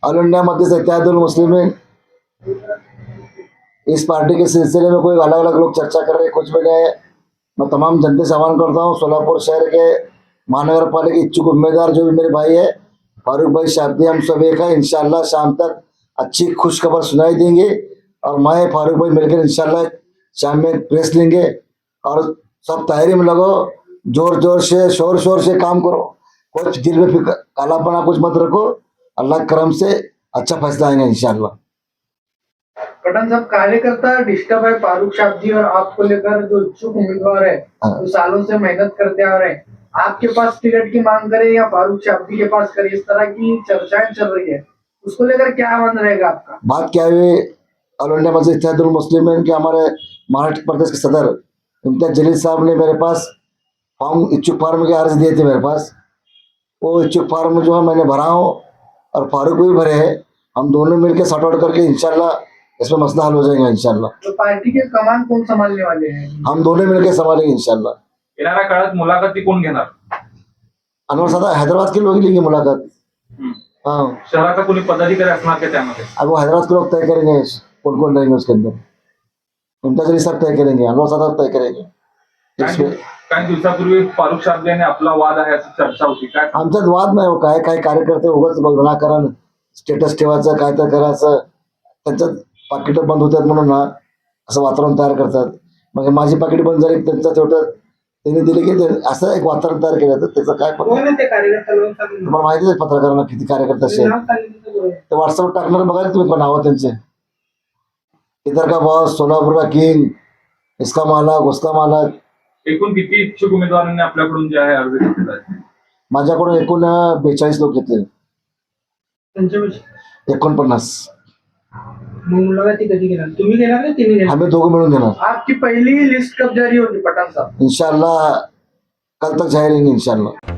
All India मध्य से इत्तेहादुल मुस्लिमीन इस party के सिलसिले में कोई अलग अलग लोग चर्चा कर रहे हैं, कुछ भी नहीं है। मैं तमाम जनता से आह्वान करता हूँ, सोलापुर शहर के महानगर पालिका इच्छुक उम्मीदवार जो भी मेरे भाई है फारूक भाई शाब्दी, हम सब एक है। इंशाल्लाह शाम तक अच्छी खुश खबर सुनाई देंगे और मैं फारूक भाई मिलकर इंशाल्लाह शाम में प्रेस लेंगे और सब तैयारी में लगो, जोर जोर से शोर शोर से काम करो, कुछ दिल में फिक्र कालापना कुछ मत रखो, अल्लाह के करम से अच्छा फैसला आएगा इंशाल्लाह। पठान साहब, कार्यकर्ता डिस्टर्ब है फारूक शाब्दी और आपको लेकर जो इच्छुक उम्मीदवार है जो सालों से मेहनत करते आ रहे हैं, आपके पास टिकट की मांग करें या फारूक शाब्दी के पास करें, इस तरह की चर्चाएं चल रही है, उसको लेकर क्या मन रहेगा आपका? बात क्या है, ऑल इंडिया मजलिस इत्तेहादुल मुस्लिमीन के हमारे महाराष्ट्र प्रदेश के सदर इम्तियाज जलील साहब ने मेरे पास फॉर्म इच्छुक फार्म के अर्ज दिए थे मेरे पास। वो इच्छुक फार्म जो है मैंने भरा हूँ और फारूक भी भरे हैं। हम दोनों मिलकर सॉर्ट आउट करके इंशाल्लाह इसमें मसला हल हो जाएगा इंशाल्लाह। तो पार्टी के कमान कौन संभालने वाले हैं? हम दोनों मिलकर संभालेंगे इंशाल्लाह। येणाऱ्या काळात मुलाखती कोण घेणार? अनवर सादा हैदराबाद के लोग ही लेंगे मुलाकात। हाँ, शहराचा कोणी पदाधिकारी असणार का त्यामध्ये? अब वो हैदराबाद के लोग तय करेंगे कौन कौन रहेंगे उसके अंदर। इम्तियाज जलील साहब तय करेंगे, अनवर सादा तय करेंगे। काही दिवसापूर्वी फारूक शाब्दी यांनी आपला वाद आहे अशी चर्चा होती, काय? आमच्यात वाद नाही हो, काय काय कार्यकर्ते उगाच विनाकारण स्टेटस ठेवायचं, काय तर करायचं, त्यांच्यात पाकिटं बंद होतात म्हणून ना असं वातावरण तयार करतात। मग माझी पाकिट बंद झाली, त्यांचं तेवढं त्यांनी दिले की असं एक वातावरण तयार केलं तर त्याचं काय तुम्हाला माहितीच आहे पत्रकारांना किती कार्यकर्ते असे ते व्हॉट्सअप टाकणार बघा तुम्ही पण नावं त्यांचे, इधर का बॉस, सोलापूर का किंग, इसका मालक, उसका मालक। एकूण किती इच्छुक उमेदवारांनी आपल्याकडून जे आहे अर्ज घेतलेला आहे? माझ्याकडून एकूण 42 लोक घेतले, 49। मुलाखती कधी घेणार? तुम्ही घेणार का तिने घेणार? आम्ही दोघं मिळून देणार आपकी पहली लिस्ट कब जारी होगी पठान साहब? इंशाल्लाह कल तक जाहिर इंशाल्लाह।